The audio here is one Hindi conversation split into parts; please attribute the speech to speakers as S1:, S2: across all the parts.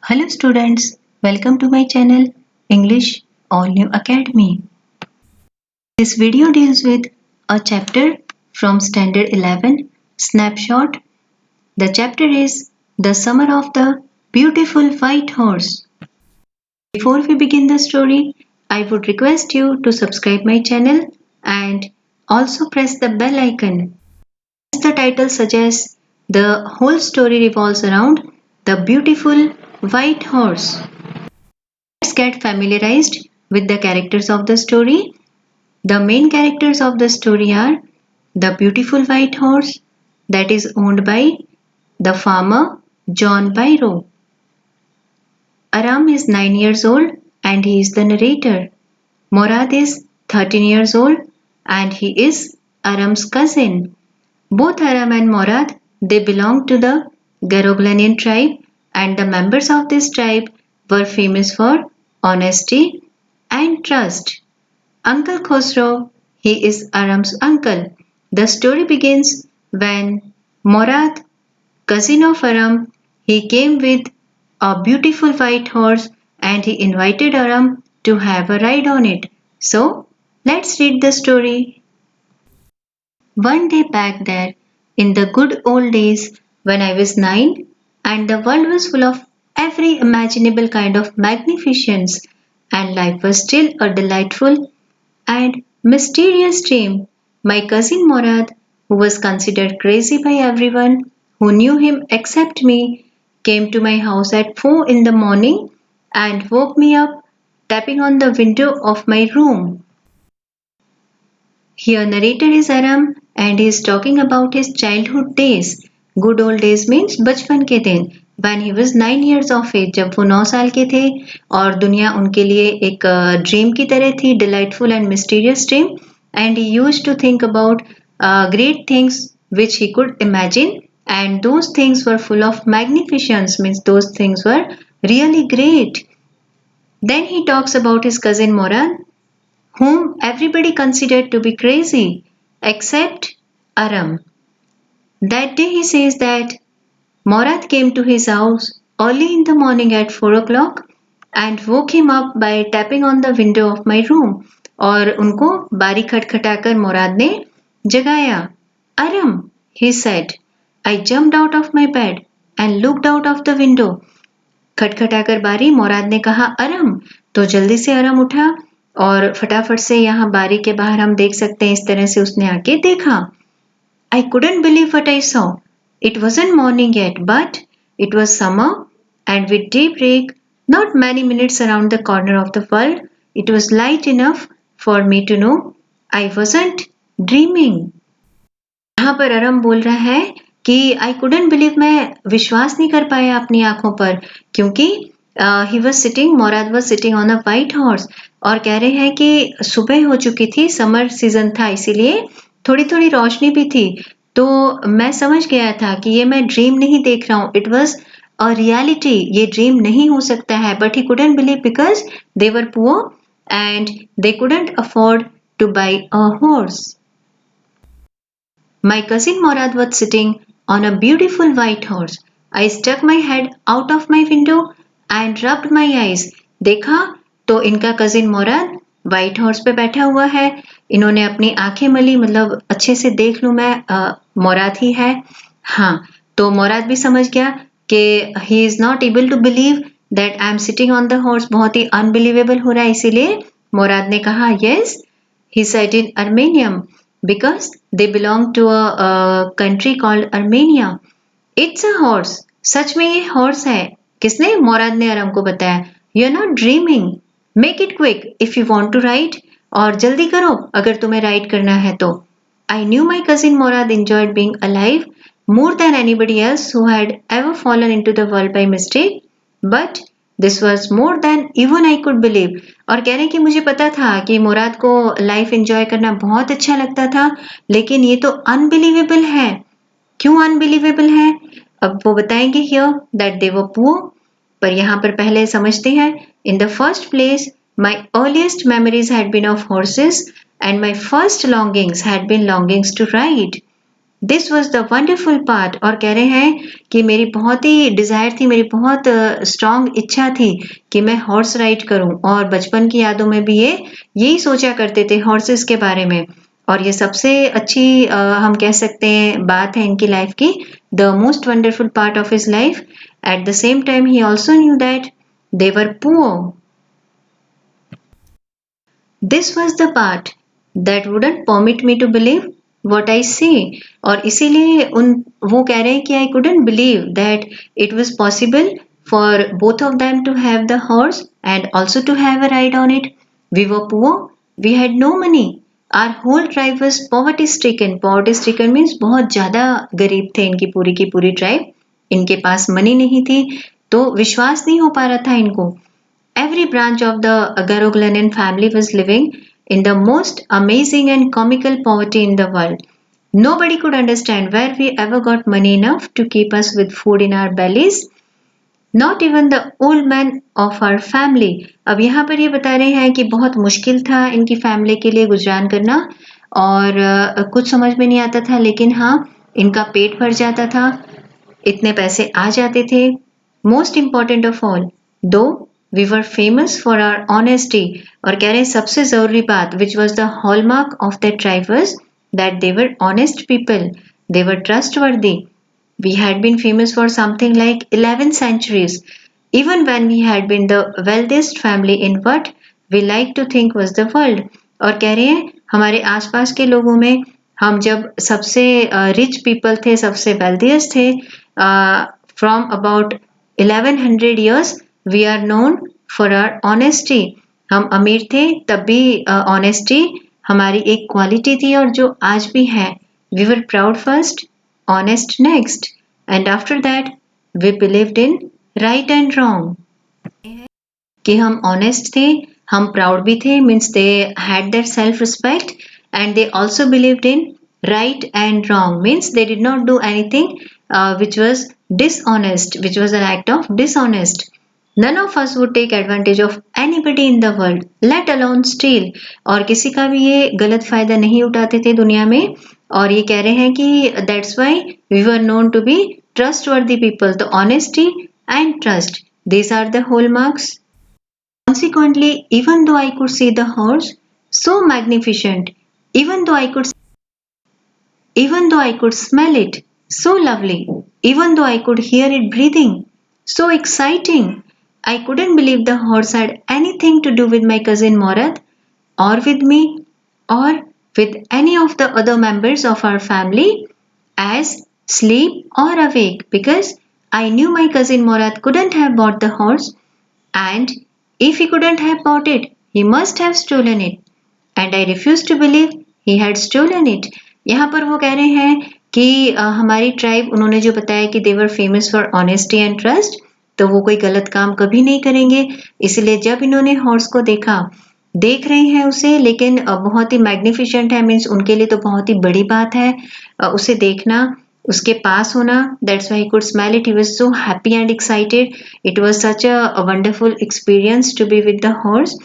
S1: Hello students, welcome to my channel English All New Academy. This video deals with a chapter from Standard 11 Snapshot. The chapter is The Summer of the Beautiful White Horse. Before we begin the story, I would request you to subscribe my channel and also press the bell icon. As the title suggests, the whole story revolves around the beautiful white horse. Let's get familiarized with the characters of the story. The main characters of the story are the beautiful white horse that is owned by the farmer John Byroe. Aram is 9 years old and he is the narrator. Morad is 13 years old and he is Aram's cousin. Both Aram and Morad they belong to the Garoglanian tribe and the members of this tribe were famous for honesty and trust. Uncle Khosrow, he is Aram's uncle. The story begins when Morad, cousin of Aram, he came with a beautiful white horse and he invited Aram to have a ride on it. So, let's read the story. One day back there, in the good old days when I was 9 and the world was full of every imaginable kind of magnificence and life was still a delightful and mysterious dream. My cousin Morad, who was considered crazy by everyone who knew him except me, came to my house at 4 in the morning and woke me up tapping on the window of my room. Here narrator is Aram and he is talking about his childhood days. Good old days means बचपन के दिन when he was 9 years of age जब वो 9 साल के थे और दुनिया उनके लिए एक ड्रीम की तरह थी delightful and mysterious dream and he used to think about great things which he could imagine and those things were full of magnificence means those things were really great. Then he talks about his cousin Moran whom everybody considered to be crazy except Aram. That day he says that Morat came to his house early in the morning at 4 o'clock and woke him up by tapping on the window of my room और उनको बारी खटखटाकर मोराद ने जगाया. Aram, he said. I jumped out of my bed and looked out of the window. खटखटाकर बारी मोराद ने कहा अरम तो जल्दी से अरम उठा और फटाफट से यहाँ बारी के बाहर हम देख सकते हैं इस तरह से उसने आके देखा. I couldn't believe what I saw. It wasn't morning yet, but it was summer, and with daybreak, not many minutes around the corner of the world, it was light enough for me to know I wasn't dreaming. यहाँ पर अरम बोल रहा है कि आई कुडंट बिलीव मैं विश्वास नहीं कर पाया अपनी आंखों पर क्योंकि he was sitting Mourad was sitting on a white horse और कह रहे हैं कि सुबह हो चुकी थी समर सीजन था इसीलिए थोड़ी थोड़ी रोशनी भी थी तो मैं समझ गया था कि ये मैं ड्रीम नहीं देख रहा हूँ इट वॉज अ रियलिटी ये ड्रीम नहीं हो सकता है but he couldn't believe because they were poor and they couldn't afford two by a horse. My cousin Morad was sitting on a beautiful white horse. I stuck my head out of my window and rubbed my eyes. देखा तो इनका कजिन मोराद व्हाइट हॉर्स पे बैठा हुआ है इन्होंने अपनी आंखें मली मतलब अच्छे से देख लूं मैं मोराद ही है. हाँ तो मोराद भी समझ गया कि he is not able to believe that I am sitting on the horse बहुत ही अनबिलीवेबल हो रहा है इसीलिए मोराद ने कहा yes he said in Armenian because they belong to a country called Armenia. It's a horse. सच में ये horse है. किसने? मोराद ने अरम को बताया. You're not dreaming. Make it quick if you want to ride. और जल्दी करो अगर तुम्हें राइड करना है तो. I knew my cousin Morad enjoyed being alive more than anybody else who had ever fallen into the world by mistake. But this was more than even I could believe और कह रहे हैं कि मुझे पता था कि मुराद को लाइफ एंजॉय करना बहुत अच्छा लगता था लेकिन ये तो अनबिलीवेबल है. क्यों अनबिलीवेबल है अब वो बताएंगे here that they were poor पर यहाँ पर पहले समझते हैं. In the first place my earliest memories had been of horses and my first longings had been longings to ride. This was the wonderful part. और कह रहे हैं कि मेरी बहुत ही डिजायर थी, मेरी बहुत स्ट्रांग इच्छा थी कि मैं हॉर्स राइड करूं, और बचपन की यादों में भी ये यही सोचा करते थे हॉर्सेस के बारे में। और ये सबसे अच्छी हम कह सकते हैं बात है इनकी लाइफ की, the most wonderful part of his life. Eight the same time he also new that they were poor. This was the part that wouldn't permit me to believe what I see. और इसीलिए वो कह रहे हैं कि I couldn't believe that it was possible for both of them to have the horse and also to have a ride on it. We were poor, we had no money. Our whole tribe was poverty stricken. Poverty stricken means बहुत ज़्यादा गरीब थे इनकी पूरी की पूरी ट्राइब। इनके पास मनी नहीं थी, तो विश्वास नहीं हो पा रहा था इनको। Every branch of the Garoglanen family was living in the most amazing and comical poverty in the world. Nobody could understand where we ever got money enough to keep us with food in our bellies. Not even the old man of our family. अब यहाँ पर ये बता रहे हैं कि बहुत मुश्किल था इनकी फैमिली के लिए गुजरान करना, और कुछ समझ में नहीं आता था, लेकिन हाँ इनका पेट भर जाता था, इतने पैसे आ जाते थे। Most important of all, though we were famous for our honesty. और कह रहे हैं सबसे जरूरी बात, which was the hallmark of the tribe was that they were honest people, they were trustworthy. We had been famous for something like 11 centuries, even when we had been the wealthiest family in what we like to think was the world. और कह रहे हैं हमारे आसपास के लोगों में हम जब सबसे रिच पीपल थे, सबसे वेल्थियस्ट थे, from about 1100 years we are known for our honesty. हम अमीर थे तब भी ऑनेस्टी हमारी एक क्वालिटी थी, और जो आज भी है। We were proud first, honest next, and after that we believed in right and wrong। कि हम honest थे, हम proud भी थे, means they had their self respect, and they also believed in right and wrong, means they did not do anything which was dishonest, which was an act of dishonest। None of us would take advantage of anybody in the world, let alone steal। और किसी का भी ये गलत फायदा नहीं उठाते थे दुनिया में। और ये कह रहे हैं कि that's why we were known to be trustworthy people। तो honesty and trust, these are the hallmarks। Consequently, even though I could see the horse so magnificent, even though I could even though I could smell it, so lovely, even though I could hear it breathing, so exciting, I couldn't believe the horse had anything to do with my cousin Morad, or with me, or with any of the other members of our family, as sleep or awake, because I knew my cousin Morad couldn't have bought the horse, and if he couldn't have bought it, he must have stolen it, and I refused to believe he had stolen it। यहाँ पर वो कह रहे हैं कि हमारी ट्राइब, उन्होंने जो बताया कि they were famous for honesty and trust, तो वो कोई गलत काम कभी नहीं करेंगे। इसलिए जब इन्होंने हॉर्स को देखा, देख रहे हैं उसे, लेकिन बहुत ही मैग्निफिसेंट है, मीन्स उनके लिए तो बहुत ही बड़ी बात है उसे देखना, उसके पास होना। That's why he could smell it, he was so happy and excited. It was such a wonderful experience to be with the horse,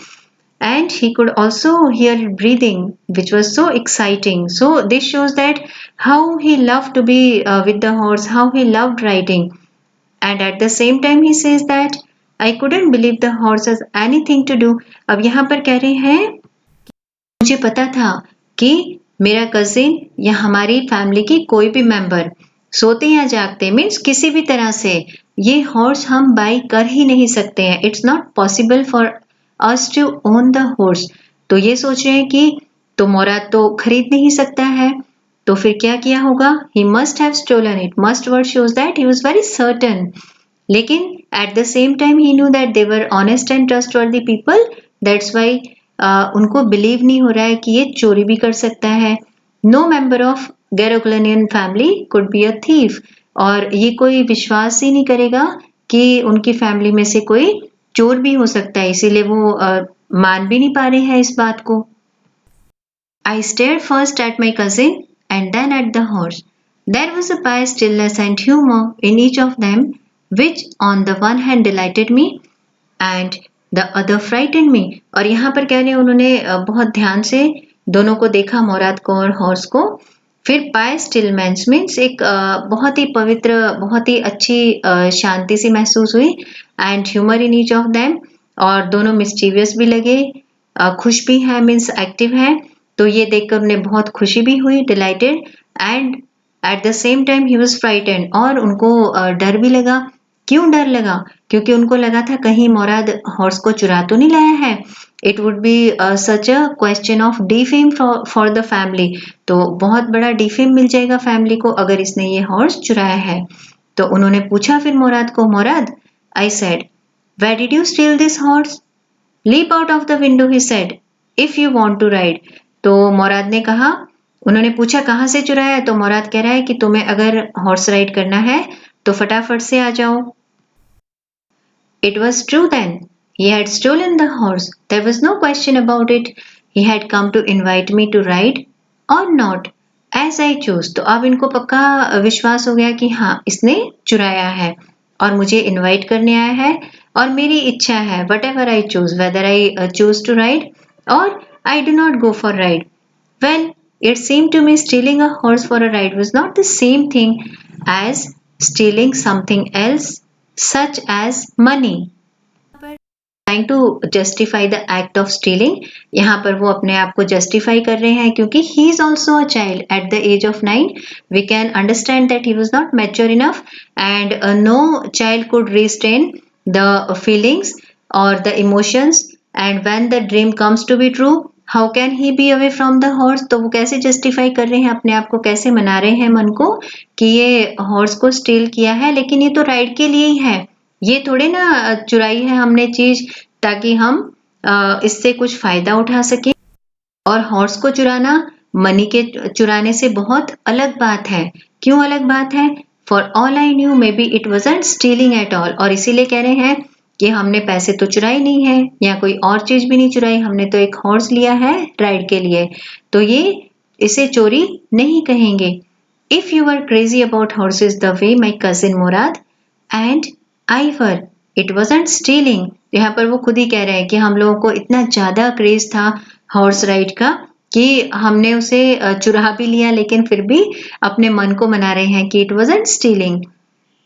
S1: and he could also hear it breathing, which was so exciting। So this shows that how he loved to be with the horse, how he loved riding। And at the same time he says that I couldn't believe the horse has anything to do। अब यहाँ पर कह रहे हैं मुझे पता था कि मेरा कजिन या हमारी फैमिली की कोई भी मेंबर सोते या जागते, मीन्स किसी भी तरह से ये हॉर्स हम बाई कर ही नहीं सकते हैं। It's not possible for us to own the horse. तो ये सोच रहे हैं कि तो मोरा तो खरीद नहीं सकता है, तो फिर क्या किया होगा? He must have stolen it. Must word shows that he was very certain. लेकिन at the same time he knew that they were honest and trustworthy people, that's why उनको बिलीव नहीं हो रहा है कि ये चोरी भी कर सकता है। No member of Garoghlanian family could be a thief. और ये कोई विश्वास ही नहीं करेगा कि उनकी फैमिली में से कोई चोर भी हो सकता है, इसीलिए वो मान भी नहीं पा रहे हैं इस बात को। I stared first at my cousin and then at the horse. There was a pious stillness and humor in each of them, which on the one hand delighted me and the other frightened me। और यहाँ पर कह रहे हैं उन्होंने बहुत ध्यान से दोनों को देखा, मोराद को और हॉर्स को। फिर पाए स्टिलमेंस मीन्स एक बहुत ही पवित्र, बहुत ही अच्छी शांति सी महसूस हुई and humour in each of them, और दोनों मिस्चीवियस भी लगे, खुश भी हैं मीन्स एक्टिव हैं। तो ये देखकर उन्हें बहुत खुशी भी हुई, dilated, and eight the same time he was frightened, और उनको डर भी लगा। क्यों डर लगा? क्योंकि उनको लगा था कहीं मोराद हॉर्स को चुरा तो नहीं लाया है। It would be such a question of defame for the family, तो बहुत बड़ा डिफेम मिल जाएगा फैमिली को अगर इसने ये हॉर्स चुराया है। तो उन्होंने पूछा फिर मोराद को, Mourad, I said, where did you steal this horse? Leap out of the window, he said, if you want to ride. तो मोराद ने कहा, उन्होंने पूछा कहाँ से चुराया है, तो मोराद कह रहा है कि तुम्हें अगर हॉर्स राइड करना है तो फटाफट से आ जाओ। It was true then. He had stolen the horse. There was no question about it. He had come to invite me to ride or not, as I chose. तो अब इनको पक्का विश्वास हो गया कि हाँ इसने चुराया है और मुझे इनवाइट करने आया है और मेरी इच्छा है, whatever I choose, whether I choose to ride or I do not go for ride. Well, it seemed to me stealing a horse for a ride was not the same thing as stealing something else, such as money. Trying to justify the act of stealing, यहाँ पर वो अपने आप को justify कर रहे हैं क्योंकि he is also a child at the age of 9. We can understand that he was not mature enough and no child could restrain the feelings or the emotions, and when the dream comes to be true, how can he be away from the horse? तो वो कैसे justify कर रहे हैं अपने आप को, कैसे मना रहे हैं मन को कि ये horse को steal किया है, लेकिन ये तो ride के लिए ही है, ये थोड़े ना चुराई है हमने चीज ताकि हम इससे कुछ फायदा उठा सके। और हॉर्स को चुराना मनी के चुराने से बहुत अलग बात है। क्यों अलग बात है? For all I knew may be it wasn't stealing at all, और इसीलिए कह रहे हैं कि हमने पैसे तो चुराए नहीं है या कोई और चीज भी नहीं चुराई, हमने तो एक हॉर्स लिया है राइड के लिए, तो ये इसे चोरी नहीं कहेंगे। If you are crazy about horses the way my cousin Murad and I were, it wasn't stealing. यहाँ पर वो खुद ही कह रहे हैं कि हम लोगों को इतना ज्यादा क्रेज था हॉर्स राइड का कि हमने उसे चुरा भी लिया, लेकिन फिर भी अपने मन को मना रहे हैं कि it wasn't stealing.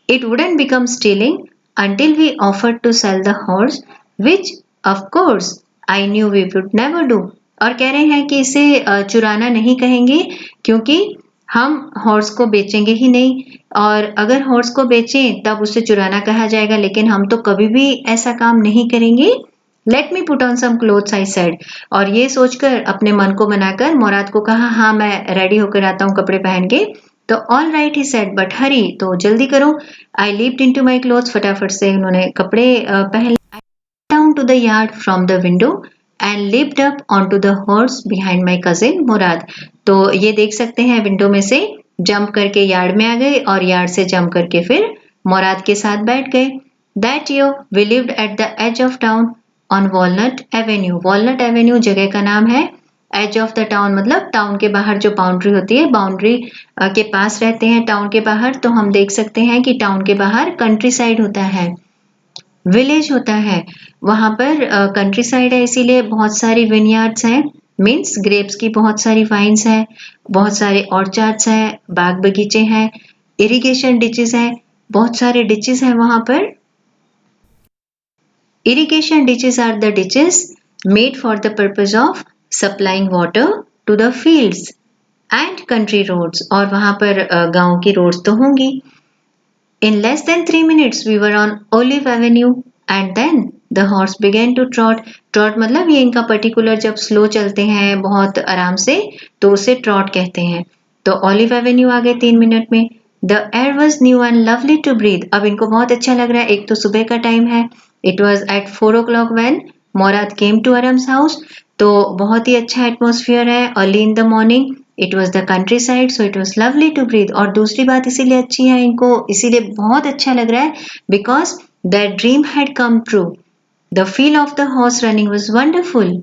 S1: It wouldn't become stealing until we offered to sell the horse, which of course I knew we would never do. और कह रहे हैं कि इसे चुराना नहीं कहेंगे क्योंकि हम हॉर्स को बेचेंगे ही नहीं, और अगर हॉर्स को बेचें तब उसे चुराना कहा जाएगा, लेकिन हम तो कभी भी ऐसा काम नहीं करेंगे। Let me put on some clothes, I said. और ये सोचकर अपने मन को मनाकर मोराद को कहा, हाँ मैं रेडी होकर आता हूँ कपड़े पहन के। तो all right he said, but hurry, तो जल्दी करो। I leaped into my clothes, फटाफट से उन्होंने कपड़े पहन down to the yard from the window and lift up onto the horse behind my cousin Mourad. तो ये देख सकते हैं विंडो में से जंप करके यार्ड में आ गए और यार्ड से जंप करके फिर मुराद के साथ बैठ गए। That year we lived at the edge of town on Walnut Avenue. Walnut Avenue जगह का नाम है। एज ऑफ द टाउन मतलब टाउन के बाहर जो बाउंड्री होती है, बाउंड्री के पास रहते हैं टाउन के बाहर, तो हम देख सकते हैं कि टाउन के बाहर कंट्री साइड होता है, विलेज होता है, वहां पर कंट्री साइड है, इसीलिए बहुत सारी विनयार्ड्स हैं, मीन्स ग्रेप्स की बहुत सारी वाइन्स हैं, बहुत सारे ऑर्चार्ड्स हैं, बाग बगीचे हैं, इरिगेशन डिचेस हैं, बहुत सारे डिचेस हैं वहां पर। Irrigation ditches are the ditches made for the purpose of supplying water to the fields and country roads, और वहां पर गांव की रोड्स तो होंगी। In less than 3 minutes we were on Olive Avenue and then the horse began to trot. Trot मतलब ये इनका पर्टिकुलर जब स्लो चलते हैं बहुत आराम से तो उसे ट्रॉट कहते हैं। तो Olive Avenue आ गए 3 मिनट में। The air was new and lovely to breathe. अब इनको बहुत अच्छा लग रहा है, एक तो सुबह का टाइम है। It was at 4 o'clock when Morad came to Aram's house. तो बहुत ही अच्छा एटमोसफियर है, early in the morning. It was the countryside so it was lovely to breathe. और दूसरी बात इसीलिए अच्छी है, इनको इसीलिए बहुत अच्छा लग रहा है because the dream had come true. The feel of the horse running was wonderful.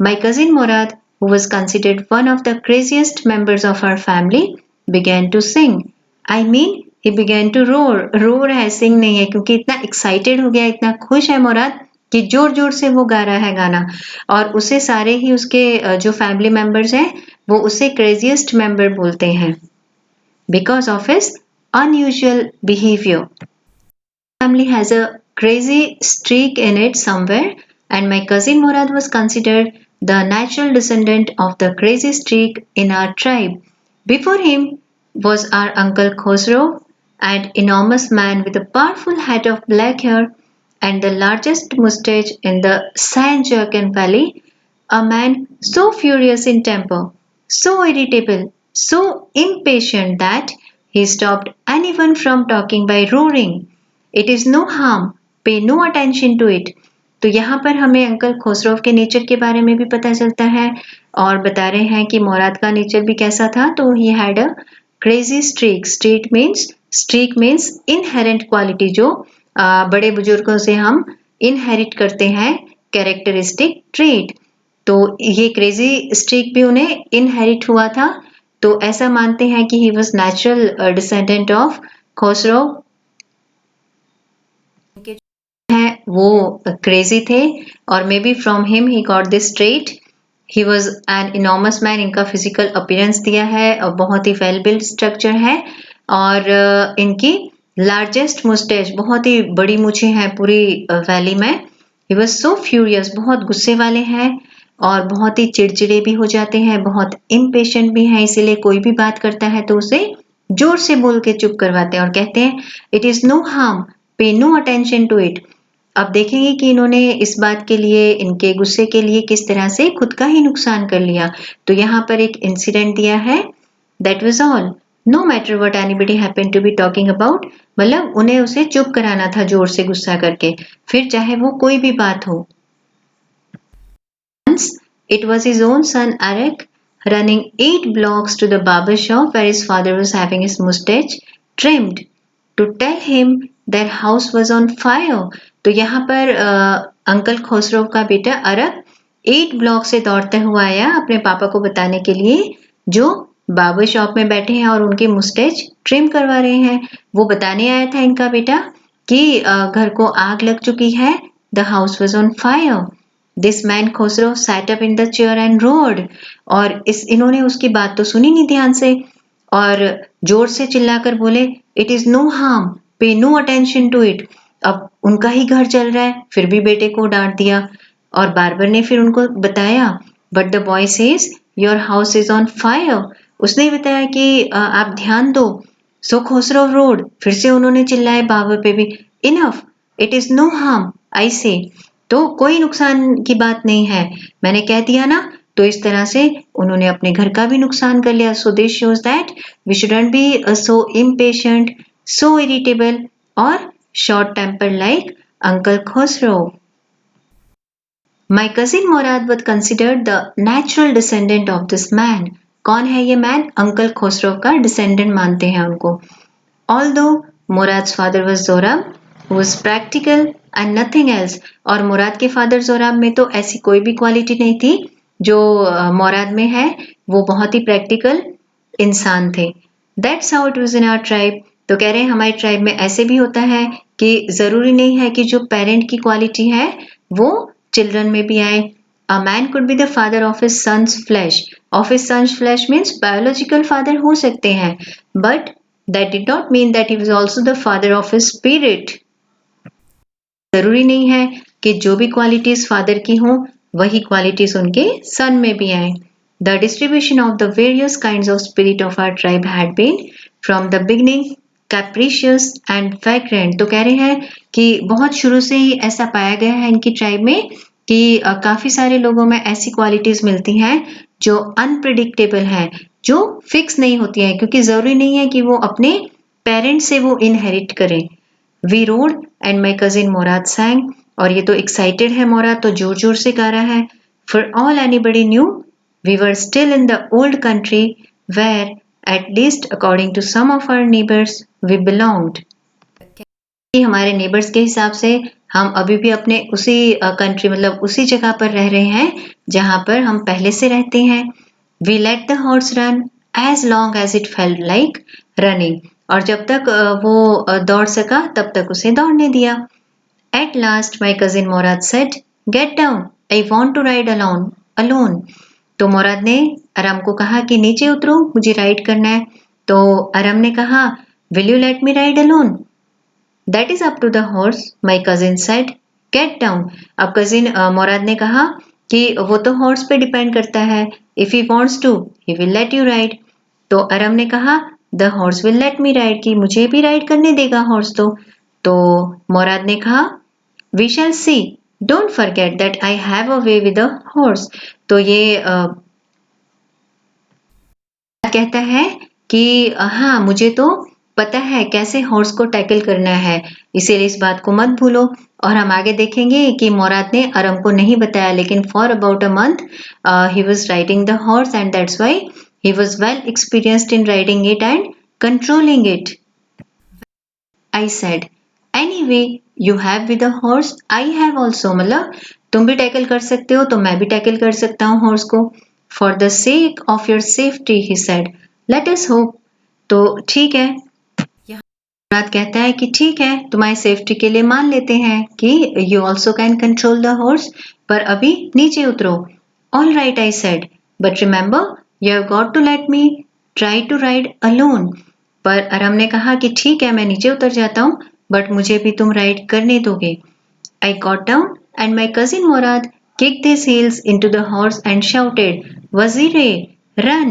S1: My cousin Mourad, who was considered one of the craziest members of our family, began to sing. I mean, he began to roar. roar है, sing नहीं है, क्योंकि इतना excited हो गया, इतना खुश है मोराद कि जोर जोर से वो गा रहा है गाना। और उसे सारे ही उसके जो फैमिली मेंबर्स हैं वो उसे क्रेजिएस्ट मेंबर बोलते हैं because of his unusual behaviour. Family has a crazy streak in it somewhere, and my cousin Murad was considered the natural descendant of the crazy streak in our tribe. Before him was our uncle Khosrow, an enormous man with a powerful head of black hair and the largest mustache in the San Joaquin Valley, a man so furious in temper, so irritable, so impatient that he stopped anyone from talking by roaring. It is no harm, pay no attention to it. तो यहाँ पर हमें अंकल खुसरो के नेचर के बारे में भी पता चलता है और बता रहे हैं कि मुराद का नेचर भी कैसा था. तो he had a crazy streak. Streak means inherent quality, जो बड़े बुजुर्गों से हम इनहेरिट करते हैं कैरेक्टरिस्टिक ट्रेट. तो ये क्रेजी स्ट्रीक भी उन्हें इनहेरिट हुआ था. तो ऐसा मानते हैं कि he was natural descendant of Khusro है, वो क्रेजी थे और may be from him he got this trait. He was an enormous man. इनका फिजिकल अपीयरेंस दिया है और बहुत ही वेल बिल्ड स्ट्रक्चर है और इनकी लार्जेस्ट मुस्टैच, बहुत ही बड़ी मूछें हैं पूरी वैली में. ही वॉज सो फ्यूरियस, बहुत गुस्से वाले हैं और बहुत ही चिड़चिड़े भी हो जाते हैं, बहुत इम्पेशेंट भी हैं. इसीलिए कोई भी बात करता है तो उसे जोर से बोल के चुप करवाते हैं और कहते हैं it is no harm, pay no attention to it. अब देखेंगे कि इन्होंने इस बात के लिए, इनके गुस्से के लिए किस तरह से खुद का ही नुकसान कर लिया. तो यहाँ पर एक इंसिडेंट दिया है. That was all. No matter what anybody happened to be talking about. मतलब उन्हें उसे चुप कराना था जोर से गुस्सा करके, फिर चाहे वो कोई भी बात हो. Once it was his own son Eric running 8 blocks to the barber shop where his father was having his mustache trimmed to tell him their house was on fire. तो यहाँ पर अंकल खुसरो का बेटा अरब 8 ब्लॉक से दौड़ते हुआ आया अपने पापा को बताने के लिए, जो बार्बर शॉप में बैठे हैं और उनकी मुस्टेच ट्रिम करवा रहे हैं. वो बताने आया था इनका बेटा कि घर को आग लग चुकी है. The house was on fire. This man Khusro sat up in the chair and rode. और इन्होंने उसकी बात तो सुनी नहीं ध्यान से और जोर से चिल्लाकर बोले it is no harm, pay no attention to it. अब उनका ही घर चल रहा है, फिर भी बेटे को डांट दिया और बार्बर ने फिर उनको बताया but the boy says your house is on fire. उसने बताया कि आप ध्यान दो. So Khusro roared. फिर से उन्होंने चिल्लाए बार्बर पे भी enough, it is no harm I say. तो कोई नुकसान की बात नहीं है, मैंने कह दिया ना. तो इस तरह से उन्होंने अपने घर का भी नुकसान कर लिया. So this shows that we shouldn't be so impatient, so irritable और short tempered like Uncle Khosrow. My cousin Murad was considered the natural descendant of this man. कौन है ये मैन? अंकल खुसरो का डिसेंडेंट मानते हैं उनको. Although Murad's father was Zorab, who was practical and nothing else. और मुराद के फादर जोराब में तो ऐसी कोई भी क्वालिटी नहीं थी जो मुराद में है. वो बहुत ही प्रैक्टिकल इंसान थे. That's how it was in our tribe. तो कह रहे हैं हमारी ट्राइब में ऐसे भी होता है कि जरूरी नहीं है कि जो पेरेंट की क्वालिटी है वो चिल्ड्रन में भी आए. A man could be the father of his sons flesh. Of his sons flesh means biological father हो सकते हैं, but that did not mean that he was also the father of his spirit. जरूरी नहीं है कि जो भी क्वालिटीज फादर की हों वही क्वालिटीज उनके सन में भी आए. The distribution of the various kinds of spirit of our tribe had been from the beginning capricious and vagrant. तो कह रहे हैं कि बहुत शुरू से ही ऐसा पाया गया है इनकी ट्राइब में कि काफी सारे लोगों में ऐसी क्वालिटीज मिलती हैं जो अनप्रिडिक्टेबल हैं, जो फिक्स नहीं होती हैं, क्योंकि जरूरी नहीं है कि वो अपने पेरेंट्स से वो इनहेरिट करें. We rode and my cousin Mourad sang. और ये तो एक्साइटेड है मोराद, तो जोर जोर से गा रहा है. For all anybody new we were still in the old country where, at least according to some of our neighbors, we belonged. हमारे नेबर्स के हिसाब से हम अभी भी अपने उसी कंट्री, मतलब उसी जगह पर रह रहे हैं जहां पर हम पहले से रहते हैं. We let the horse run as long as it felt like running. और जब तक वो दौड़ सका तब तक उसे दौड़ने दिया. At last my cousin Morad said, get down, I want to ride alone. तो मुराद ने अरम को कहा कि नीचे उतरो, मुझे राइड करना है। तो अरम ने कहा, will you let me ride alone? That is up to the horse, my cousin said, get down. अब कजिन मुराद ने कहा कि वो तो हॉर्स पे डिपेंड करता है, if he wants to he will let you ride. तो अरम ने कहा, the horse will let me ride, कि मुझे भी राइड करने देगा हॉर्स तो मुराद ने कहा, we shall see, don't forget that I have a way with a horse. तो ये कहता है कि हाँ, मुझे तो पता है कैसे हॉर्स को टैकल करना है, इसीलिए इस बात को मत भूलो। और हम आगे देखेंगे कि मुराद ने अरम को नहीं बताया, लेकिन for about a month he was riding the horse and that's why he was well experienced in riding it and controlling it. I said, anyway, you have with a horse, I have also, मतलब तुम भी टैकल कर सकते हो तो मैं भी टैकल कर सकता हूँ हॉर्स को। For the sake of your safety, he said, let us hope। तो ठीक है, मुराद कहता है कि ठीक है, तुम्हारी सेफ्टी के लिए मान लेते हैं कि you also can control the horse, पर अभी नीचे उतरो। All right, I said, but remember, you have got to let me try to ride alone। पर अरम ने कहा कि ठीक है, मैं नीचे उतर जाता हूँ, बट मुझे भी तुम राइड करने दोगे। I got down and my cousin Murad kicked his heels into the horse and shouted, Wazire, run!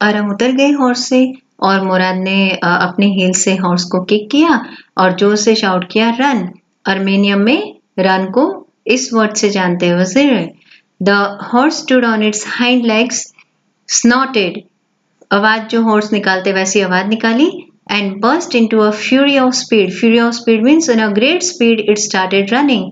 S1: अरम उतर गए हॉर्स से और मुराद ने अपने हील से हॉर्स को किक किया और जोर से शाउट किया, रन। अर्मेनियम में रन को इस वर्ड से जानते हैं, वजीर। The horse stood on it's hind legs, स्नॉटेड, आवाज जो हॉर्स निकालते वैसी आवाज निकाली, and burst into a fury of speed. Fury of speed means in a great speed it started running.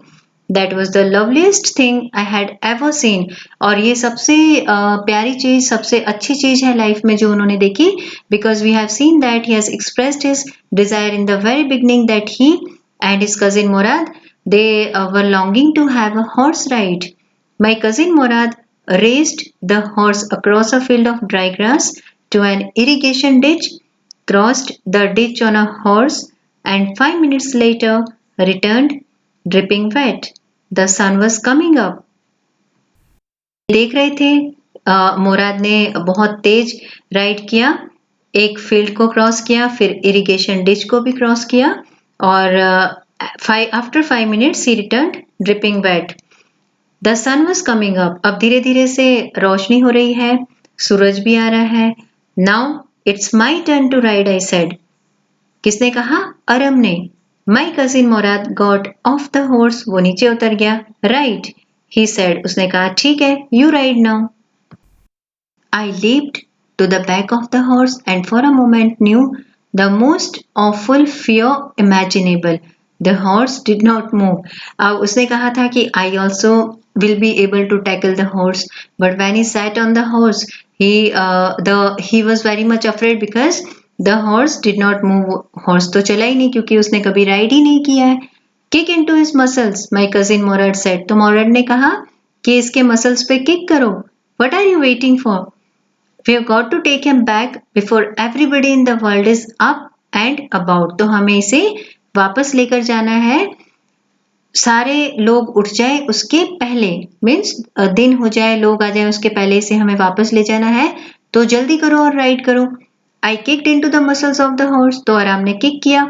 S1: That was the loveliest thing I had ever seen. और ये सबसे प्यारी चीज, सबसे अच्छी चीज है लाइफ में जो उन्होंने देखी, because we have seen that he has expressed his desire in the very beginning that he and his cousin Mourad they were longing to have a horse ride. My cousin Murad raced the horse across a field of dry grass to an irrigation ditch, crossed the ditch on a horse, and 5 minutes later returned dripping wet. The sun was coming up. देख रहे थे मुराद ने बहुत तेज राइड किया, एक फील्ड को क्रॉस किया, फिर इरिगेशन डिच को भी क्रॉस किया और after 5 minutes he returned dripping wet. The sun was coming up, अब धीरे धीरे से रोशनी हो रही है, सूरज भी आ रहा है। Now it's my turn to ride, I said. किसने कहा? अरम ने। My cousin Mourad got off the horse, वो नीचे उतर गया। राइट, ही सेड, उसने कहा ठीक है, you ride now. I leaped to the back of the horse and for a moment knew the most awful fear imaginable. The horse did not move. अब उसने कहा था कि I also will be able to tackle the horse, but when he sat on the horse, he was very much afraid because the horse did not move. Horse तो चला ही नहीं क्योंकि उसने कभी राइड ही नहीं किया है। Kick into his muscles, my cousin Morad said. तो मोरड ने कहा कि इसके मसल्स पे किक करो। What are you waiting for? We have got to take him back before everybody in the world is up and about. तो हमें इसे वापस लेकर जाना है, सारे लोग उठ जाए उसके पहले, मीन्स दिन हो जाए, लोग आ जाए उसके पहले इसे हमें वापस ले जाना है, तो जल्दी करो और राइड करो। I kicked into the muscles of the horse, तो आराम ने किक किया।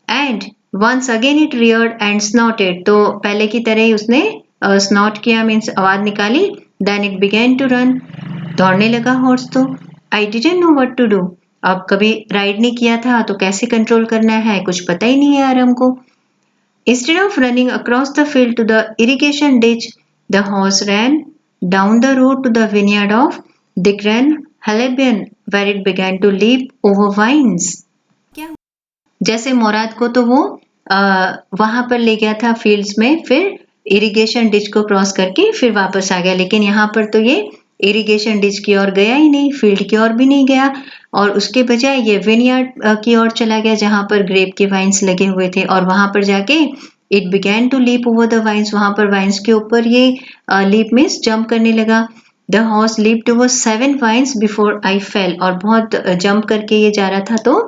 S1: And once again it reared and snorted, तो पहले की तरह ही उसने स्नॉट किया, मीन्स आवाज निकाली। Then it began to run, दौड़ने लगा हॉर्स तो। I didn't know what to do, अब कभी राइड नहीं किया था तो कैसे कंट्रोल करना है कुछ पता ही नहीं है आराम को। Instead of running across the field to the irrigation ditch, the horse ran down the road to the vineyard of the Grand Halebian, where it began to leap over vines. जैसे मुराद को तो वो वहां पर ले गया था फील्ड्स में, फिर इरिगेशन डिच को क्रॉस करके फिर वापस आ गया, लेकिन यहाँ पर तो ये इरिगेशन डिच की ओर गया ही नहीं, फील्ड की ओर भी नहीं गया, और उसके बजाय ये विनयार्ड की ओर चला गया जहां पर ग्रेप के वाइन्स लगे हुए थे, और वहां पर जाके it began to leap over the vines, वहां पर वाइन्स के ऊपर ये लीप मीन्स जंप करने लगा। The horse leaped over 7 vines before I fell, और बहुत जंप करके ये जा रहा था तो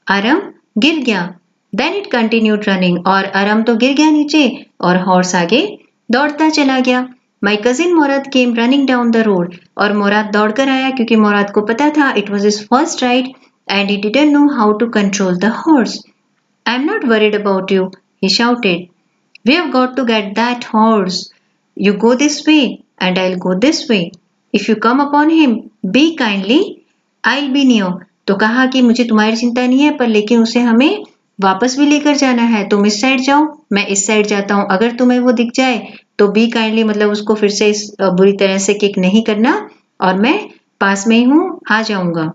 S1: आरम गिर गया। देन इट कंटिन्यूड रनिंग, और आरम तो गिर गया नीचे और हॉर्स आगे दौड़ता चला गया। My cousin Morad came running down the road. और मोराद दौड़कर आया क्योंकि मोराद को पता था it was his first ride and he didn't know how to control the horse. I'm not worried about you, he shouted. We have got to get that horse. You go this way and I'll go this way. If you come upon him, be kindly. I'll be near. तो कहा कि मुझे तुम्हारी चिंता नहीं है पर लेकिन उसे हमें वापस भी लेकर जाना है. तुम इस साइड जाओ, मैं इस साइड जाता हूँ. अगर तुम्हें वो दिख जाए तो बी काइंडली मतलब उसको फिर से बुरी तरह से किक नहीं करना और मैं पास में ही हूँ, आ जाऊंगा.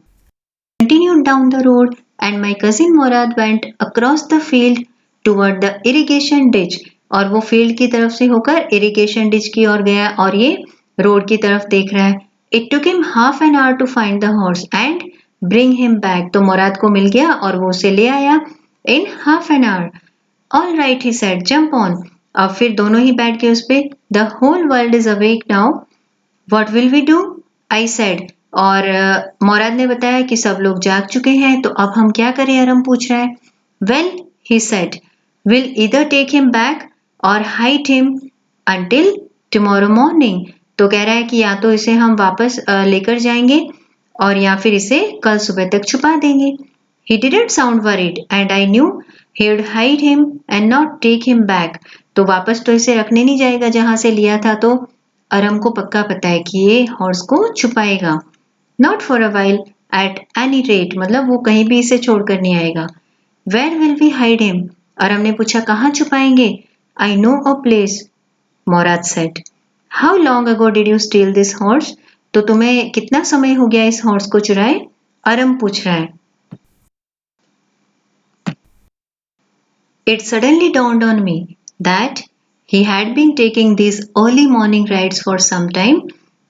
S1: Continued down the road and my cousin Morad went across the field toward the irrigation ditch. और वो फील्ड की तरफ से होकर इरिगेशन डिच की ओर गया और ये रोड की तरफ देख रहा है. It took him half an hour to find the horse and bring him back. तो मोराद को मिल गया और वो उसे ले आया in half an hour. All right, he said, jump on. अब फिर दोनों ही बैठ गए उस पे. The whole world is awake now. What will we do? I said. और मोराद ने बताया कि सब लोग जाग चुके हैं तो अब हम क्या करें, अरम पूछ रहा है. Well, he said, we'll either take him back or hide him until tomorrow morning. तो कह रहा है कि या तो इसे हम वापस लेकर जाएंगे और या फिर इसे कल सुबह तक छुपा देंगे. He didn't sound worried and I knew he'd hide him and not take him back. तो वापस तो इसे रखने नहीं जाएगा जहां से लिया था, तो अरम को पक्का पता है कि ये हॉर्स को छुपाएगा. Not for a while, at any rate, मतलब वो कहीं भी इसे छोड़कर नहीं आएगा. Where will we hide him? अरम ने पूछा कहाँ छुपाएंगे? I know a place, Morad said. How long ago did you steal this horse? तो तुम्हें कितना समय हो गया इस हॉर्स को चुराए? अरम पूछ रहा है. It suddenly dawned on me that he had been taking these early morning rides for some time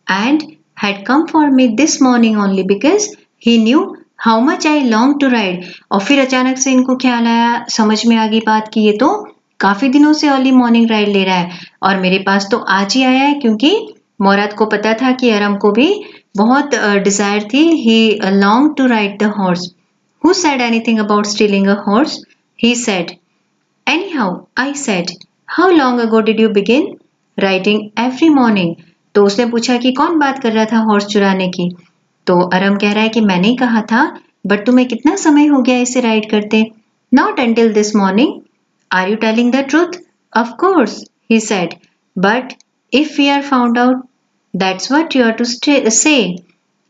S1: and had come for me this morning only because he knew how much I longed to ride. और फिर अचानक से इनको ख्याल आया, समझ में आ गई बात कि ये तो काफी दिनों से अर्ली मॉर्निंग राइड ले रहा है और मेरे पास तो आज ही आया है क्योंकि मोराद को पता था कि अरम को भी बहुत डिजायर थी. He longed to ride the horse. Who said anything about stealing a horse? He said. Anyhow, I said, how long ago did you begin riding every morning? तो उसने पूछा कि कौन बात कर रहा था हॉर्स चुराने की. तो अरम कह रहा है कि मैंने ही कहा था, बट तुम्हें कितना समय हो गया इसे राइड करते? Not until this morning. Are you telling the truth? Of course, he said. But if we are found out, that's what you are to say.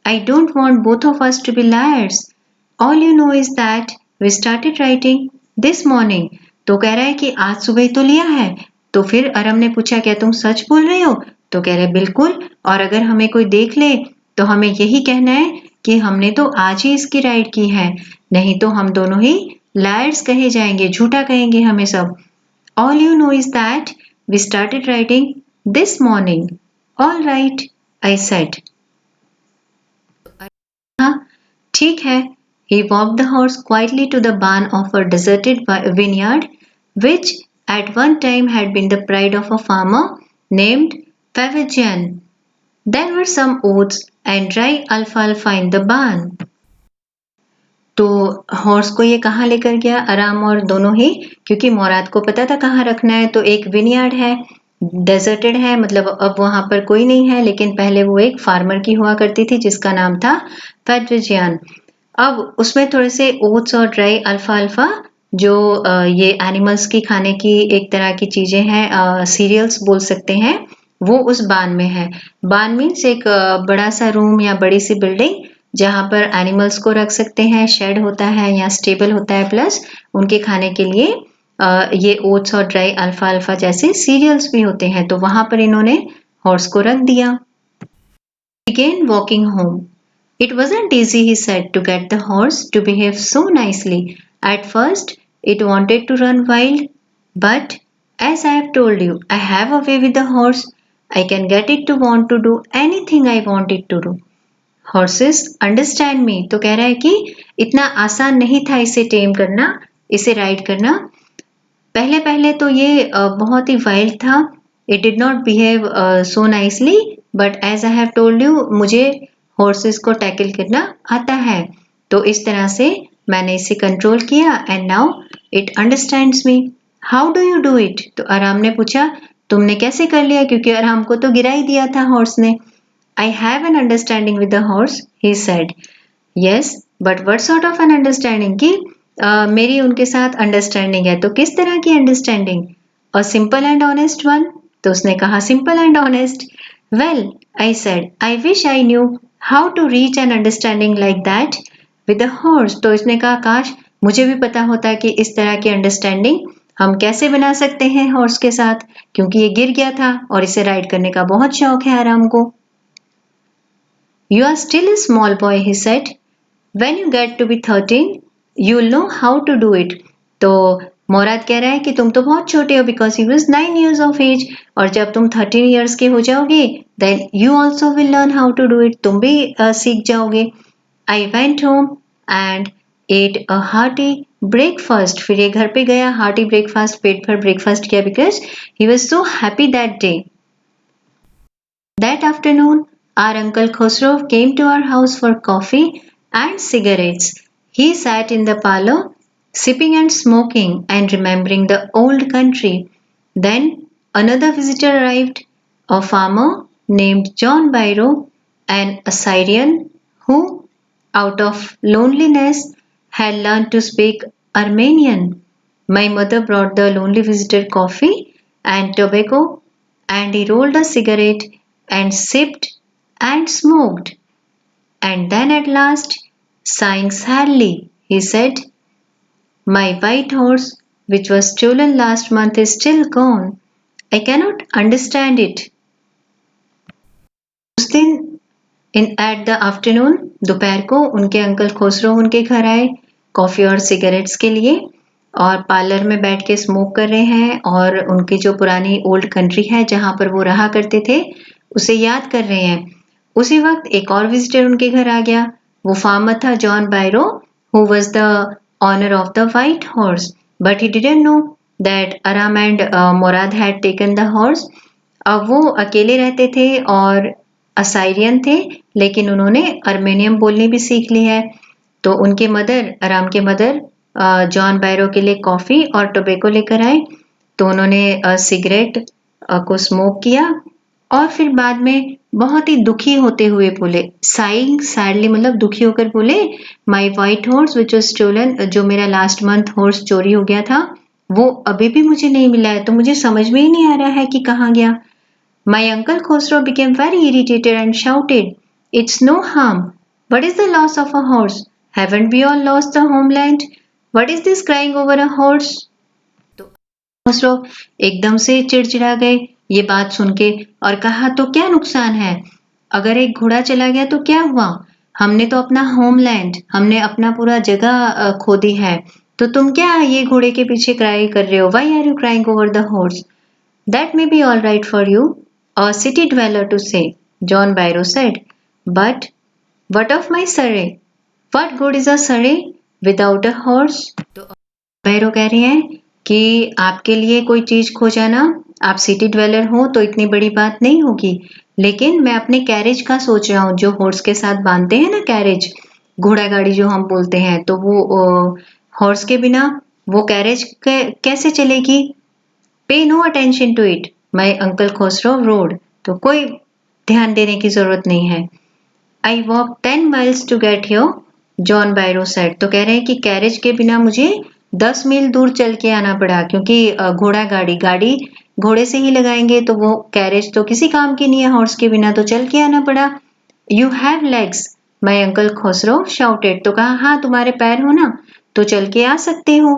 S1: I don't want both of us to be liars. All you know is that we started riding this morning. तो कह रहा है कि आज सुबह ही तो लिया है. तो फिर अरम ने पूछा क्या तुम सच बोल रहे हो? तो कह रहे बिल्कुल, और अगर हमें कोई देख ले तो हमें यही कहना है कि हमने तो आज ही इसकी राइड की है, नहीं तो हम दोनों ही लायर्स कहे जाएंगे, झूठा कहेंगे हमें सब. All you know is that we started riding this morning. All right, I said. हाँ, ठीक है. He walked the horse quietly to the barn of a deserted vineyard, which at one time had been the pride of a farmer named Favigian. There were some oats and dry alfalfa in the barn. तो हॉर्स को ये कहाँ लेकर गया अराम और दोनों ही, क्योंकि मोराद को पता था कहाँ रखना है. तो एक विनयार्ड है, डेजर्टेड है, मतलब अब वहां पर कोई नहीं है, लेकिन पहले वो एक फार्मर की हुआ करती थी जिसका नाम था फेडविजियन. अब उसमें थोड़े से ओट्स और ड्राई अल्फा जो ये एनिमल्स की खाने की एक तरह की चीजें हैं, सीरियल्स बोल सकते हैं, वो उस बान में है. बान मीन्स एक बड़ा सा रूम या बड़ी सी बिल्डिंग जहां पर एनिमल्स को रख सकते हैं, शेड होता है या स्टेबल होता है, प्लस उनके खाने के लिए ये ओट्स और ड्राई अल्फा जैसे सीरियल्स भी होते हैं. तो वहां पर इन्होंने हॉर्स को रख दिया. Began walking home. It wasn't easy, he said, to get the horse to behave so nicely. At first, it wanted to run wild, but as I have told you, I have a way with the horse. I can get it to want to do anything I want it to do. Horses understand me. तो कह रहा है कि इतना आसान नहीं था इसे टेम करना, इसे राइड करना. पहले पहले तो ये बहुत ही वाइल्ड था. It did not behave so nicely, but as I have told you, मुझे हॉर्सेस को टैकल करना आता है. तो इस तरह से मैंने इसे कंट्रोल किया and now it understands me. How do you do it? तो आराम ने पूछा तुमने कैसे कर लिया, क्योंकि यार हमको तो गिरा ही दिया था हॉर्स ने। I have an understanding with the horse, he said. Yes, but what sort of an understanding? कि मेरी उनके साथ अंडरस्टैंडिंग है, तो किस तरह की understanding? A simple and honest one? तो उसने कहा simple and honest. Well, I said, I wish I knew how to reach an understanding like that with the horse. तो उसने कहा काश मुझे भी पता होता कि इस तरह की अंडरस्टैंडिंग हम कैसे बना सकते हैं हॉर्स के साथ, क्योंकि ये गिर गया था और इसे राइड करने का बहुत शौक है आराम को। You are still a small boy, he said. When you get to be 13, you'll know how to do it. तो मोराद कह रहा है कि तुम तो बहुत छोटे हो, because he was 9 years of age, और जब तुम 13 years के हो जाओगे then you also will learn how to do it. तुम भी सीख जाओगे। I went home and ate a hearty breakfast. फिर ये घर पे गया, hearty breakfast, पेट भर breakfast किया, because he was so happy that day. That afternoon, our Uncle Khosrow came to our house for coffee and cigarettes. He sat in the parlor, sipping and smoking and remembering the old country. Then another visitor arrived, a farmer named John Byro, an Assyrian who, out of loneliness, had learned to speak Armenian. My mother brought the lonely visitor coffee and tobacco, and he rolled a cigarette and sipped and smoked. And then at last, sighing sadly, he said, My white horse, which was stolen last month, is still gone. I cannot understand it. उस दिन एट द आफ्टरनून, दोपहर को उनके अंकल खोसरो उनके घर आए कॉफ़ी और सिगरेट्स के लिए, और पार्लर में बैठ के स्मोक कर रहे हैं और उनकी जो पुरानी ओल्ड कंट्री है जहाँ पर वो रहा करते थे उसे याद कर रहे हैं। उसी वक्त एक और विजिटर उनके घर आ गया। वो फार्मर था John Byro, who was the owner of the white horse, but he didn't know that Aram and Mourad had taken the horse. अब वो अकेले रहते थे और असाइरियन थे, लेकिन उन्होंने अर्मेनियम बोलनी भी सीख ली है। तो उनके मदर, आराम के मदर, जॉन बायरो के लिए कॉफ़ी और टोबैको लेकर आए। तो उन्होंने सिगरेट को स्मोक किया और फिर बाद में बहुत ही दुखी होते हुए बोले, साइंग सैडली, मतलब दुखी होकर बोले, my white horse which was stolen, जो मेरा लास्ट मंथ हॉर्स चोरी हो गया था वो अभी भी मुझे नहीं मिला है, तो मुझे समझ में ही नहीं आ रहा है कि कहाँ गया। My uncle Khosrow became very irritated and shouted, It's no harm. What is the loss of a horse? Haven't we all lost the homeland? What is this crying over a horse? तो खोसरो एकदम से चिड़चिड़ा गए ये बात सुन के और कहा, तो क्या नुकसान है? अगर एक घोड़ा चला गया तो क्या हुआ? हमने तो अपना होमलैंड, हमने अपना पूरा जगह खो दी है, तो तुम क्या ये घोड़े के पीछे क्राई कर रहे हो? Why are you crying over the horse? That may be all right for you, a city dweller, to say, John Byro said. But what of my surrey? What good is a surrey without a horse? तो बैरो कह रही हैं कि आपके लिए कोई चीज खो जाना, आप सिटी ड्वेलर हो तो इतनी बड़ी बात नहीं होगी, लेकिन मैं अपने कैरेज का सोच रहा हूँ, जो हॉर्स के साथ बांधते हैं ना, कैरेज, घोड़ा गाड़ी जो हम बोलते हैं, तो वो हॉर्स के बिना वो कैरेज कैसे चलेगी? Pay no attention to it, my uncle Khosrove roared, तो कोई ध्यान देने की जरूरत नहीं है। I walk 10 miles to get here, John Byro said. तो कह रहे हैं कि कैरेज के बिना मुझे 10 मील दूर चल के आना पड़ा, क्योंकि घोड़ा गाड़ी, गाड़ी घोड़े से ही लगाएंगे, तो वो कैरेज तो किसी काम की नहीं है हॉर्स के बिना, तो चल के आना पड़ा। You have legs, my uncle Khosrove shouted. तो कहा, हाँ तुम्हारे पैर हो ना, तो चल के आ सकते हो।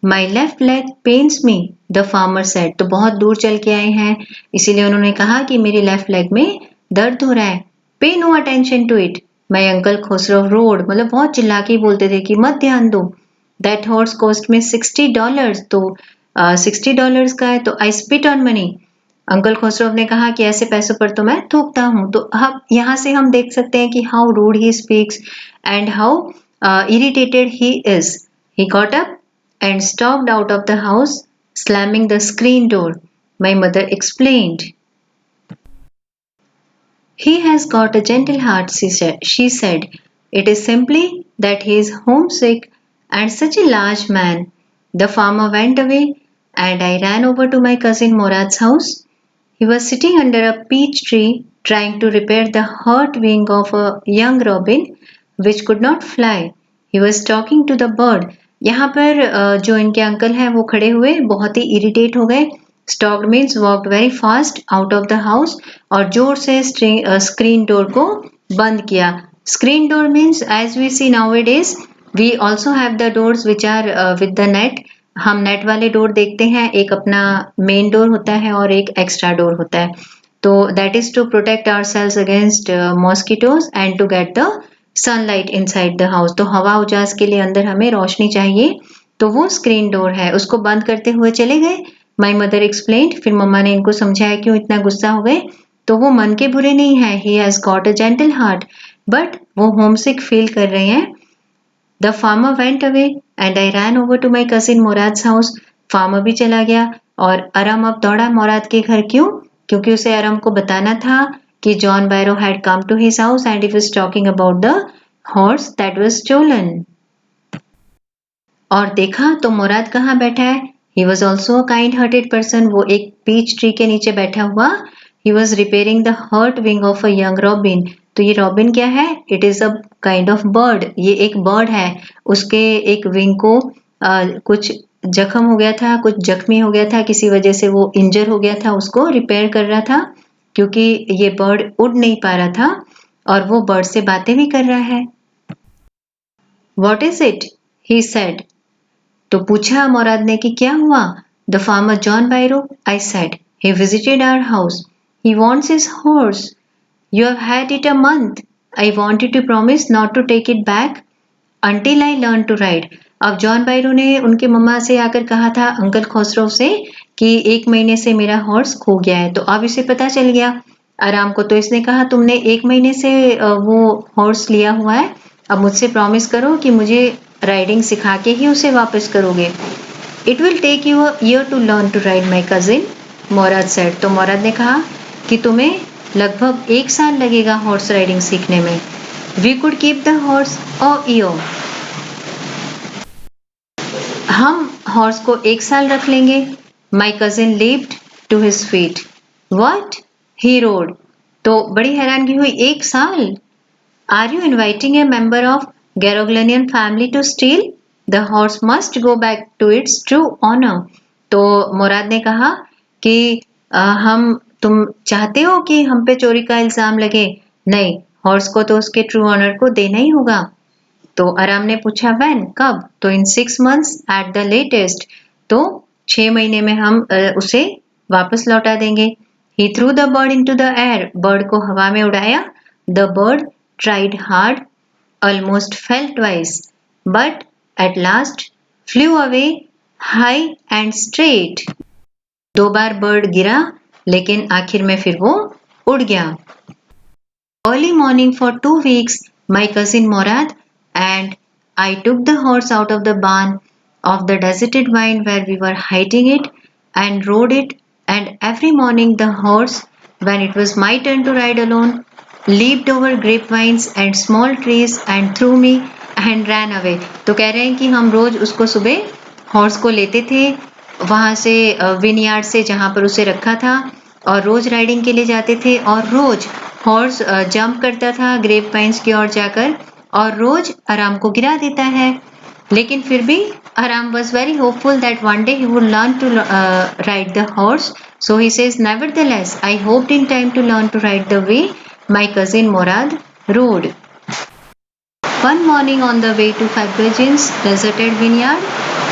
S1: My left leg pens me, the farmer said. तो बहुत दूर चल के आए हैं, इसीलिए उन्होंने कहा कि मेरी लेफ्ट लेग में दर्द हो रहा है। Pay no attention to it, my uncle Khosrove roared, मतलब बहुत चिल्ला के बोलते थे कि मत ध्यान दो। दैट हॉर्स कॉस्ट में $60, तो $60 का है, तो I spit on money. Uncle Khosrove ने कहा कि ऐसे पैसों पर तो मैं थूकता हूँ। तो हम यहाँ से हम देख सकते हैं कि how rude he speaks and how irritated he is. He got up and stalked out of the house, slamming the screen door. My mother explained. He has got a gentle heart, she said. It is simply that he is homesick and such a large man. The farmer went away, and I ran over to my cousin Morad's house. He was sitting under a peach tree trying to repair the hurt wing of a young robin which could not fly. He was talking to the bird. यहाँ पर जो इनके अंकल हैं वो खड़े हुए बहुत ही इरिटेट हो गए. Stalked means walked very fast out of the house और जोर से screen door को बंद किया. Screen door means as we see nowadays we also have the doors which are with the net. हम नेट वाले डोर देखते हैं. एक अपना मेन डोर होता है और एक एक्स्ट्रा डोर होता है. तो that is to protect ourselves against mosquitoes and to get the sunlight inside the house. तो हवा उजास के लिए अंदर हमें रोशनी चाहिए. तो वो स्क्रीन डोर है. उसको बंद करते हुए चले गए. My mother explained. फिर मम्मा ने इनको समझाया क्यों इतना गुस्सा हो गए. तो वो मन के बुरे नहीं है. He has got a gentle heart. But वो होमसिक फील कर रहे हैं. The farmer went away and I ran over to my cousin Murad's house. Farmer भी चला गया और अरम अब दौड़ा मुराद के घर. क्यों? क्योंकि उसे अरम को बताना था कि John Barrow had come to his house and he was talking about the horse that was stolen. और देखा तो मुराद कहाँ बैठा है. He was also a kind-hearted person. वो एक peach tree के नीचे बैठा हुआ. He was repairing the hurt wing of a young robin. तो ये रॉबिन क्या है? It is a kind of bird. ये एक बर्ड है. उसके एक विंग को कुछ जख्म हो गया था, कुछ जख्मी हो गया था, किसी वजह से वो इंजर हो गया था. उसको रिपेयर कर रहा था क्योंकि ये बर्ड उड़ नहीं पा रहा था और वो बर्ड से बातें भी कर रहा है. What is it? He said. तो पूछा मुराद ने कि क्या हुआ. The farmer John Byro. I said. He visited our house. He wants his horse. You have had it a month. I want you to promise not to take it back until I learn to ride. अब जॉन बायरो ने उनके मम्मा से आकर कहा था अंकल खोसरो से कि 1 महीने से मेरा हॉर्स खो गया है. तो अब इसे पता चल गया आराम को. तो इसने कहा तुमने 1 महीने से वो हॉर्स लिया हुआ है. अब मुझसे प्रॉमिस करो कि मुझे राइडिंग सिखा के ही उसे वापस करोगे. It will take you a year to learn to ride, my cousin. Morad said. तो मोराद ने कहा कि तुम्हें लगभग 1 साल लगेगा हॉर्स राइडिंग सीखने में. We could keep the horse a year. हम हॉर्स को 1 साल रख लेंगे. My cousin leaped to his feet. What? He roared. तो बड़ी हैरानगी हुई. 1 साल? Are you inviting a member of Garoghlanian family to steal? The horse must go back to its true owner. तो मुराद ने कहा कि तुम चाहते हो कि हम पे चोरी का इल्जाम लगे. नहीं, हॉर्स को तो उसके ट्रू ऑनर को देना ही होगा. तो आराम ने पूछा व्हेन, कब. तो in 6 months at the latest. तो 6 महीने में हम उसे वापस लौटा देंगे. He threw the bird into the air. Bird को हवा में उड़ाया. The bird tried hard, almost fell twice, but at last flew away high and straight. 2 बार बर्ड गिरा लेकिन आखिर में फिर वो उड़ गया. Early morning for 2 weeks, my cousin Morad and I took the horse out of the barn of the deserted vine where we were hiding it and rode it, and every morning the horse, when it was my turn to ride alone, leaped over grapevines and small trees and threw me and ran away. तो कह रहे हैं कि हम रोज उसको सुबह हॉर्स को लेते थे वहाँ से विनयार्ड से जहाँ पर उसे रखा था और रोज राइडिंग के लिए जाते थे और रोज हॉर्स जंप करता था ग्रेप वाइन्स की ओर जाकर और रोज आराम को गिरा देता है. लेकिन फिर भी आराम was very hopeful that one day he would learn to ride the horse. So he says, nevertheless, I hoped in time to learn to ride the way my cousin Morad rode. One morning on the way to Fabergé's deserted vineyard,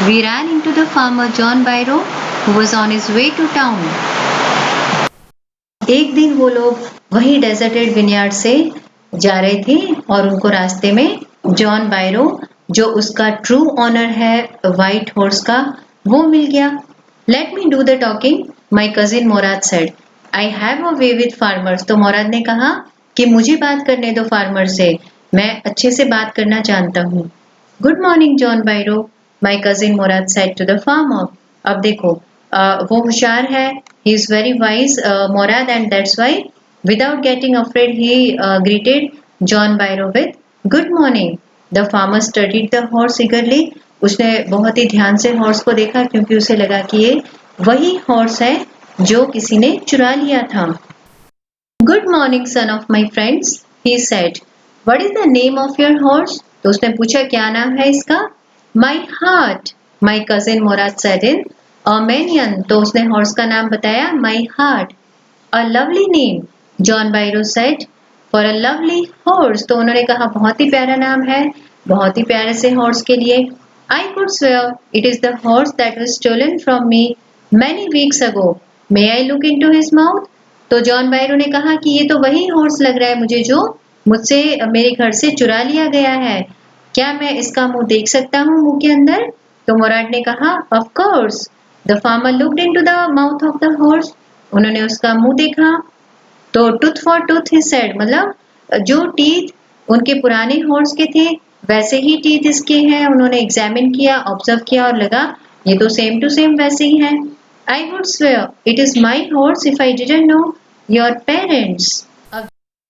S1: we ran into the farmer John Barrow, who was on his way to town. एक दिन वो लोग वही डेजर्टेड विनयार्ड से जा रहे थे और उनको रास्ते में जॉन बायरो, जो उसका ट्रू ऑनर है व्हाइट हॉर्स का, वो मिल गया. Let me do the talking, my cousin Mourad said. I have a way with farmers. तो मोराद ने कहा कि मुझे बात करने दो फार्मर से, मैं अच्छे से बात करना जानता हूँ. Good morning John Byro, my cousin Mourad said to the farmer. अब देखो वो होशियार है. He is very wise, Morad, and that's why, without getting afraid, he greeted John Barrow with "Good morning." The farmer studied the horse eagerly. उसने बहुत ही ध्यान से हॉर्स को देखा क्योंकि उसे लगा कि ये वही हॉर्स है जो किसी ने चुरा लिया था। Good morning son of my friends, he said, what is the name of your horse? तो उसने पूछा क्या नाम है इसका? My heart, my cousin Mourad said in Armenian. तो उसने हॉर्स का नाम बताया my heart. A lovely name, John Byro said, for a lovely horse. तो उन्होंने कहा बहुत ही प्यारा नाम है, बहुत ही प्यारे से हॉर्स के लिए। I could swear it is the horse that was stolen from me many weeks ago, may I look into his mouth? तो जॉन बायरो ने कहा कि ये तो वही हॉर्स लग रहा है मुझे जो मुझसे मेरे घर से चुरा लिया गया है। क्या मैं इसका मुंह देख सकता हूँ मुंह के अंदर? तो मोराद ने कहा of course. The farmer looked into the mouth of the horse. उन्होंने उसका मुंह देखा। तो tooth for tooth he said, मतलब जो टीथ उनके पुराने हॉर्स के थे वैसे ही टीथ इसके हैं। उन्होंने एग्जामिन किया, ऑब्जर्व किया और लगा ये तो सेम टू सेम वैसे ही है। I would swear it is my horse if I didn't know your parents. अब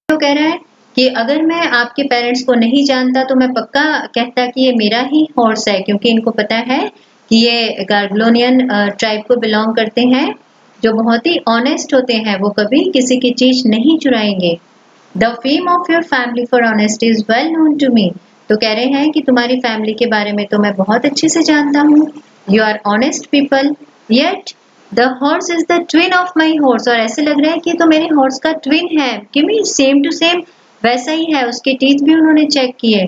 S1: तो कह रहा है कि अगर मैं आपके पेरेंट्स को नहीं जानता तो मैं पक्का कहता कि ये मेरा ही हॉर्स है, क्योंकि इनको पता है कि ये गार्गलोनियन ट्राइब को बिलोंग करते हैं जो बहुत ही ऑनेस्ट होते हैं, वो कभी किसी की चीज नहीं चुराएंगे। The fame of your family for honesty is well known to me. तो कह रहे हैं कि तुम्हारी फैमिली के बारे में तो मैं बहुत अच्छे से जानता हूँ। You are honest people, yet the horse is the twin of my horse. और ऐसे लग रहा है कि तो मेरे हॉर्स का ट्विन है, कि मी सेम टू सेम वैसा ही है। उसके टीथ भी उन्होंने चेक किए।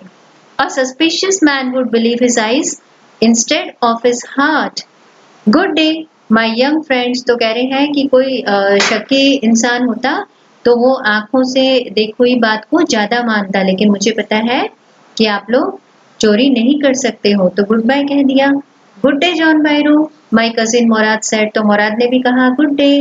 S1: A suspicious man would believe his eyes instead of his heart. Good day my young friends. तो कह रहे हैं कि कोई शक्की इंसान होता तो वो आंखों से देखी हुई बात को ज्यादा मानता, लेकिन मुझे पता है कि आप लोग चोरी नहीं कर सकते हो। तो गुड बाय कह दिया। Good day John Byro, my cousin Mourad said. तो मोराद ने भी कहा good day.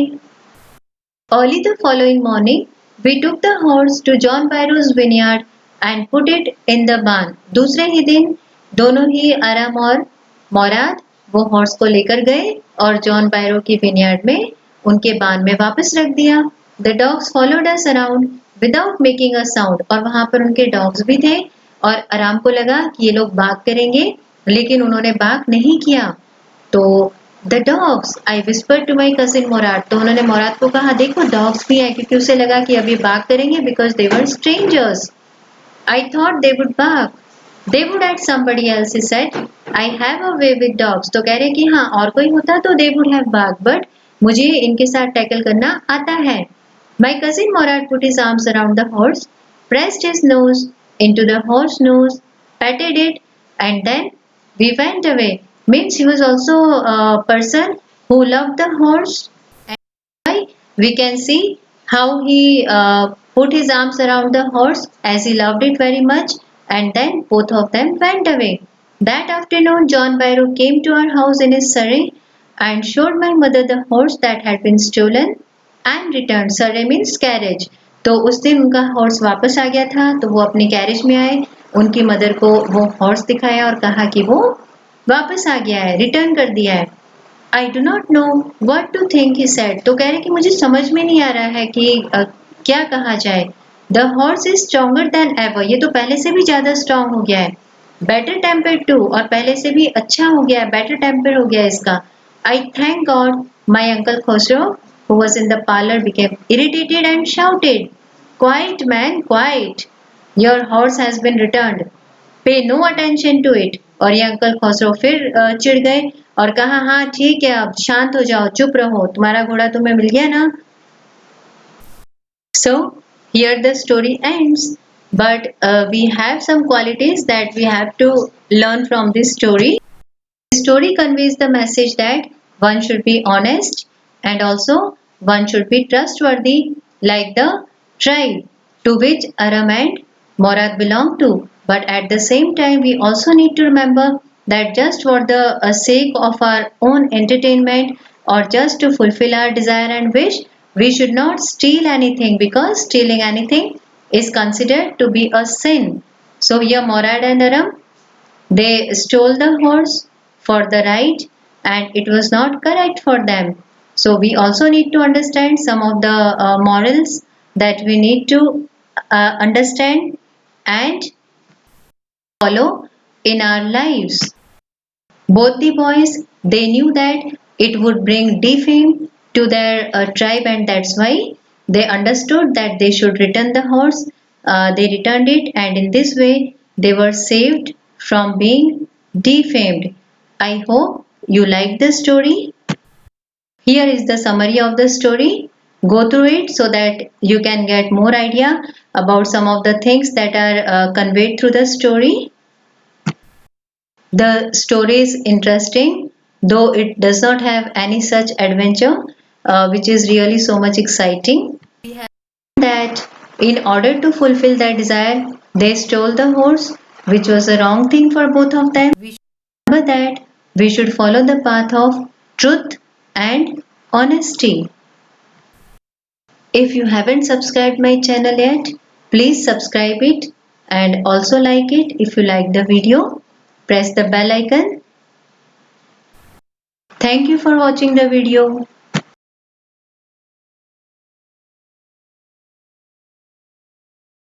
S1: Early the following morning we took the horse to John Byro's vineyard and put it in the barn. दूसरे ही दिन दोनों ही आराम और मोराद वो हॉर्स को लेकर गए और जॉन बायरो की विनयार्ड में उनके बान में वापस रख दिया। The dogs followed us around without making a sound. और वहां पर उनके डॉग्स भी थे और आराम को लगा कि ये लोग बाग करेंगे, लेकिन उन्होंने बाग नहीं किया। तो the dogs, I whisper to my cousin Mourad. तो उन्होंने मोराद को कहा देखो डॉग्स भी हैं, क्योंकि उसे लगा कि अभी बाग करेंगे because they were strangers. I thought they would bark. They would at somebody else, he said. I have a way with dogs. तो कह रहे कि हाँ और कोई होता तो they would have barked, but मुझे इनके साथ टैकल करना आता है। My cousin Morad put his arms around the horse, pressed his nose into the horse nose, patted it, and then we went away. Means he was also a person who loved the horse. We can see how he put his arms around the horse as he loved it very much, and then both of them went away. That afternoon, John Byro came to our house in his surrey and showed my mother the horse that had been stolen and returned. Surrey means carriage. तो उस दिन उनका हॉर्स वापस आ गया था, तो वो अपने कैरेज में आए, उनकी मदर को वो हॉर्स दिखाया और कहा कि वो वापस आ गया है, रिटर्न कर दिया है। I do not know what to think he said. तो कह रहे कि मुझे समझ में नहीं आ रहा है कि क्या कहा जाए। The horse is stronger than ever. ये तो पहले से भी ज्यादा स्ट्रॉन्ग हो गया है। बेटर टेम्पर टू, और पहले से भी अच्छा हो गया है, बेटर टेम्पर हो गया है इसका। I thank God my uncle Khosrove who was in the parlor became irritated and shouted, quiet man, quiet, your horse has been returned, पे नो अटेंशन टू इट। और ये अंकल खसरो फिर चिढ़ गए और कहा हाँ ठीक है अब शांत हो जाओ, चुप रहो, तुम्हारा घोड़ा तुम्हें मिल गया ना। So here the story ends, but we have some qualities that we have to learn from this story. The story conveys the message that one should be honest and also one should be trustworthy, like the tribe to which Aram and Morad belong to. But at the same time, we also need to remember that just for the sake of our own entertainment or just to fulfill our desire and wish, we should not steal anything, because stealing anything is considered to be a sin. So here Morad and Aram, they stole the horse for the ride and it was not correct for them. So we also need to understand some of the morals that we need to understand and follow in our lives. Both the boys, they knew that it would bring defame to their tribe, and that's why they understood that they should return the horse. They returned it, and in this way they were saved from being defamed. I hope you like the story. Here is the summary of the story. Go through it so that you can get more idea about some of the things that are conveyed through the story. The story is interesting, though it does not have any such adventure, which is really so much exciting. That in order to fulfill their desire, they stole the horse, which was a wrong thing for both of them. Remember that we should follow the path of truth and honesty. If you haven't subscribed my channel yet, please subscribe it and also like it if you like the video. Press the bell icon. Thank you for watching the video.